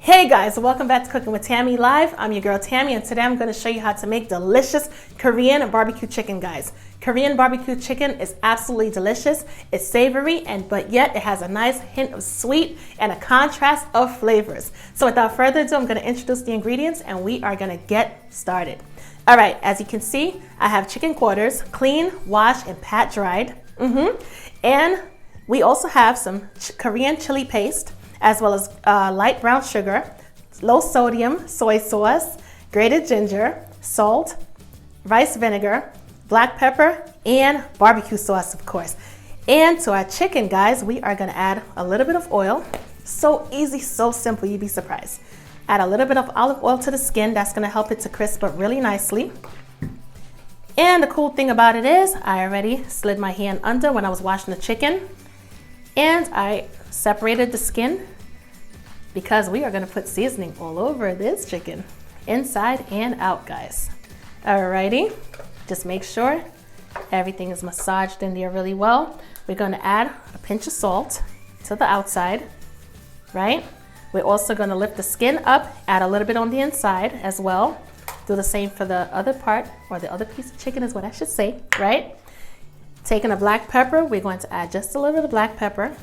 Hey guys, welcome back to Cooking with Tammy Live. I'm your girl Tammy, and today I'm going to show you how to make delicious Korean barbecue chicken, guys. Korean barbecue chicken is absolutely delicious. It's savory, but yet it has a nice hint of sweet and a contrast of flavors. So without further ado, I'm going to introduce the ingredients and we are going to get started. All right, as you can see, I have chicken quarters, clean, washed, and pat dried. And we also have some Korean chili paste, as well as light brown sugar, low sodium soy sauce, grated ginger, salt, rice vinegar, black pepper, and barbecue sauce, of course. And to our chicken, guys, we are gonna add a little bit of oil. So easy, so simple, you'd be surprised. Add a little bit of olive oil to the skin. That's gonna help it to crisp up really nicely. And the cool thing about it is I already slid my hand under when I was washing the chicken, and I separated the skin because we are going to put seasoning all over this chicken, inside and out, guys. Alrighty, just make sure everything is massaged in there really well. We're going to add a pinch of salt to the outside, right? We're also going to lift the skin up, add a little bit on the inside as well. Do the same for the other part, or the other piece of chicken is what I should say, right? Taking a black pepper, we're going to add just a little bit of black pepper.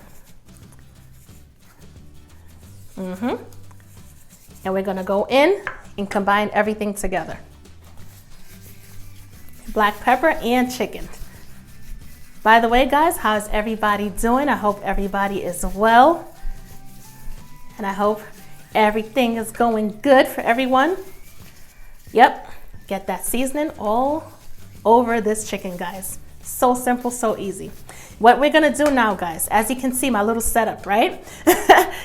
And we're gonna go in and combine everything together. Black pepper and chicken. By the way, guys, how's everybody doing? I hope everybody is well. And I hope everything is going good for everyone. Yep, get that seasoning all over this chicken, guys. So simple, so easy. What we're gonna do now, guys, as you can see my little setup, right?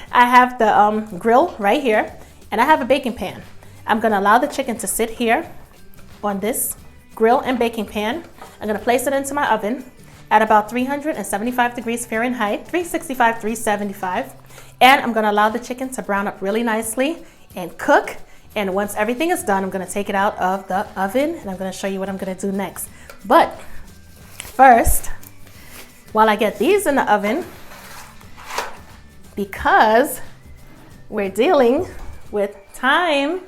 I have the grill right here, and I have a baking pan. I'm gonna allow the chicken to sit here on this grill and baking pan. I'm gonna place it into my oven at about 375 degrees Fahrenheit, 365, 375. And I'm gonna allow the chicken to brown up really nicely and cook. And once everything is done, I'm gonna take it out of the oven and I'm gonna show you what I'm gonna do next. But first, while I get these in the oven, because we're dealing with time,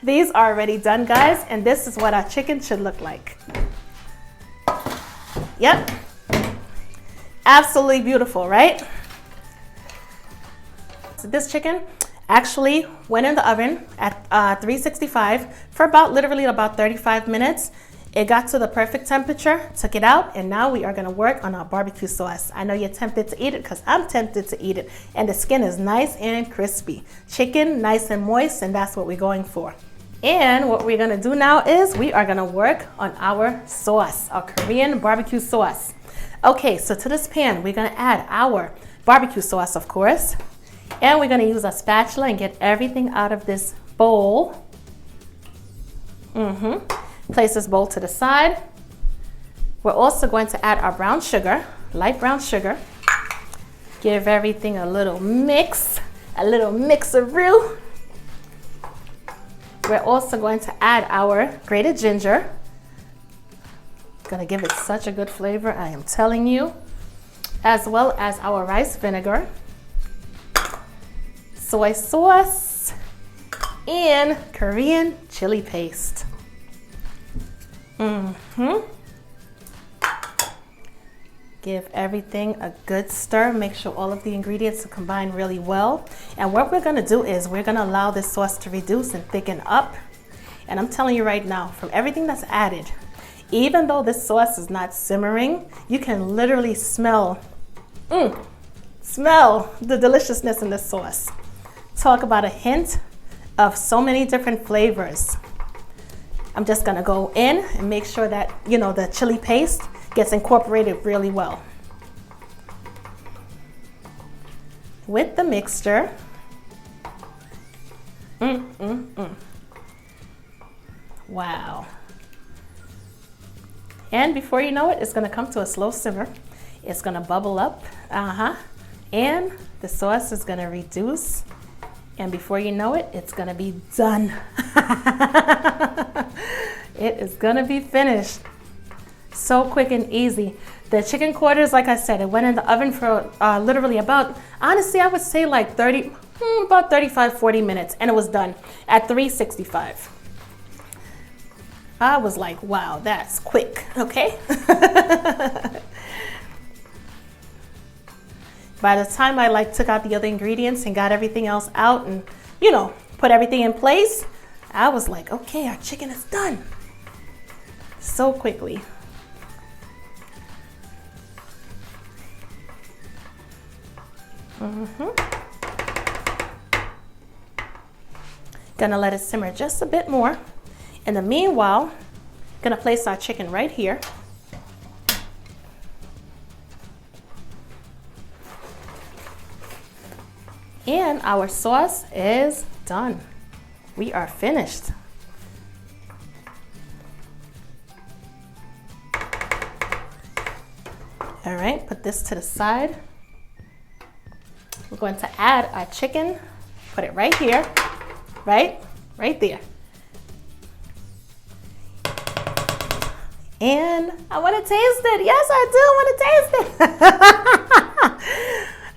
these are already done, guys, and this is what our chicken should look like. Yep, absolutely beautiful, right? So this chicken actually went in the oven at 365 for literally about 35 minutes. It got to the perfect temperature, took it out, and now we are gonna work on our barbecue sauce. I know you're tempted to eat it because I'm tempted to eat it. And the skin is nice and crispy. Chicken, nice and moist, and that's what we're going for. And what we're gonna do now is we are gonna work on our sauce, our Korean barbecue sauce. Okay, so to this pan, we're gonna add our barbecue sauce, of course. And we're gonna use a spatula and get everything out of this bowl. Place this bowl to the side. We're also going to add our brown sugar, light brown sugar. Give everything a little mix, a little mixaroo. We're also going to add our grated ginger. Gonna give it such a good flavor, I am telling you. As well as our rice vinegar, soy sauce, and Korean chili paste. Give everything a good stir. Make sure all of the ingredients are combined really well. And what we're gonna do is we're gonna allow this sauce to reduce and thicken up. And I'm telling you right now, from everything that's added, even though this sauce is not simmering, you can literally smell the deliciousness in this sauce. Talk about a hint of so many different flavors. I'm just gonna go in and make sure that, the chili paste gets incorporated really well with the mixture. Wow. And before you know it, it's gonna come to a slow simmer. It's gonna bubble up, and the sauce is gonna reduce. And before you know it, it's gonna be done. It is gonna be finished. So quick and easy. The chicken quarters, like I said, it went in the oven for literally about, honestly, I would say like 30, about 35-40 minutes, and it was done at 365. I was like, wow, that's quick, okay? By the time I took out the other ingredients and got everything else out and, put everything in place, I was like, okay, our chicken is done. So quickly. Gonna let it simmer just a bit more. In the meanwhile, gonna place our chicken right here. And our sauce is done. We are finished. All right, put this to the side. We're going to add our chicken, put it right here, right there. And I want to taste it. Yes, I do want to taste it.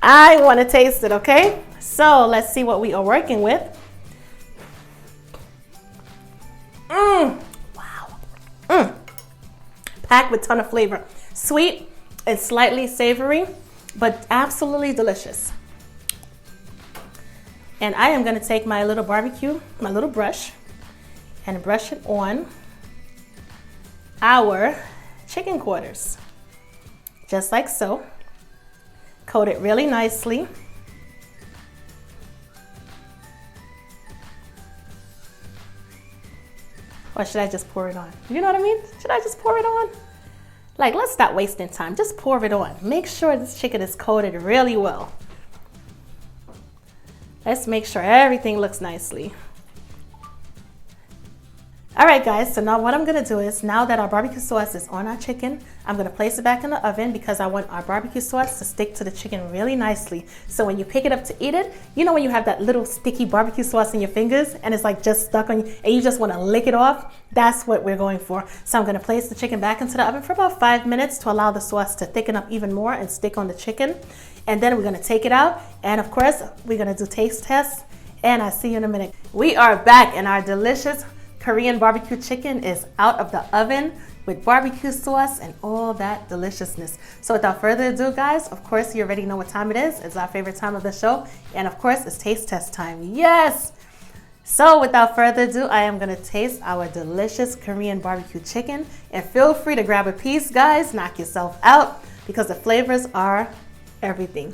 I want to taste it, okay? So let's see what we are working with. Wow. Packed with a ton of flavor. Sweet and slightly savory, but absolutely delicious. And I am going to take my little brush, and brush it on our chicken quarters. Just like so. Coat it really nicely. Or should I just pour it on? You know what I mean? Should I just pour it on? Let's stop wasting time. Just pour it on. Make sure this chicken is coated really well. Let's make sure everything looks nicely. All right, guys, so now what I'm gonna do is, now that our barbecue sauce is on our chicken, I'm gonna place it back in the oven because I want our barbecue sauce to stick to the chicken really nicely. So when you pick it up to eat it, when you have that little sticky barbecue sauce in your fingers and it's just stuck on you and you just wanna lick it off, that's what we're going for. So I'm gonna place the chicken back into the oven for about 5 minutes to allow the sauce to thicken up even more and stick on the chicken. And then we're gonna take it out, and of course, we're gonna do taste tests, and I'll see you in a minute. We are back, and our delicious Korean barbecue chicken is out of the oven with barbecue sauce and all that deliciousness. So without further ado, guys, of course, you already know what time it is. It's our favorite time of the show, and of course, it's taste test time. Yes! So without further ado, I am gonna taste our delicious Korean barbecue chicken, and feel free to grab a piece, guys, knock yourself out, because the flavors are everything.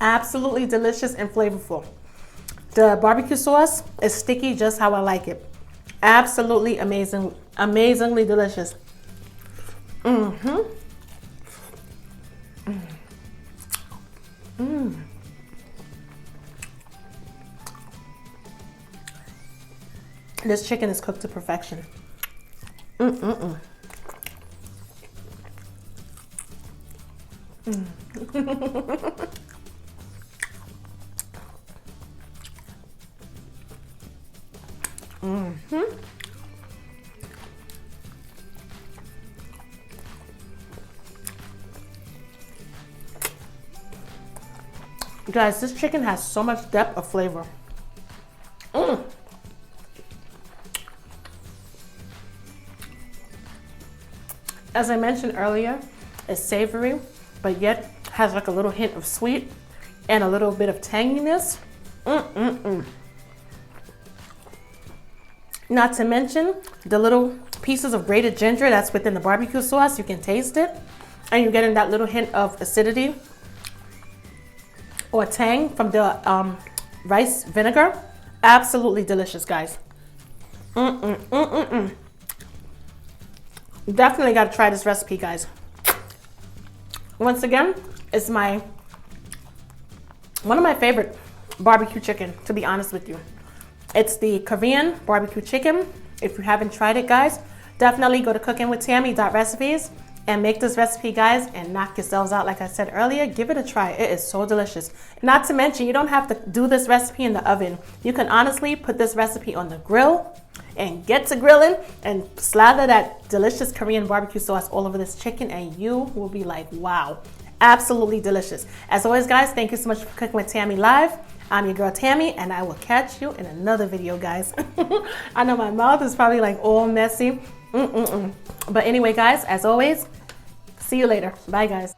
Absolutely delicious and flavorful. The barbecue sauce is sticky just how I like it. Absolutely amazing, amazingly delicious. This chicken is cooked to perfection. Guys, this chicken has so much depth of flavor. As I mentioned earlier, it's savory, but yet has a little hint of sweet and a little bit of tanginess. Not to mention the little pieces of grated ginger that's within the barbecue sauce. You can taste it, and you're getting that little hint of acidity or tang from the rice vinegar. Absolutely delicious, guys. Definitely got to try this recipe, guys. Once again, it's one of my favorite barbecue chicken, to be honest with you. It's the Korean barbecue chicken. If you haven't tried it, guys, Definitely go to cookingwithtammy.recipes and make this recipe, guys, and knock yourselves out. Like I said earlier, give it a try. It is so delicious. Not to mention, you don't have to do this recipe in the oven. You can honestly put this recipe on the grill and get to grilling and slather that delicious Korean barbecue sauce all over this chicken, and you will be like, wow, absolutely delicious. As always, guys, thank you so much for Cooking with Tammy Live. I'm your girl Tammy, and I will catch you in another video, guys. I know my mouth is probably like all messy. But anyway, guys, as always, see you later. Bye, guys.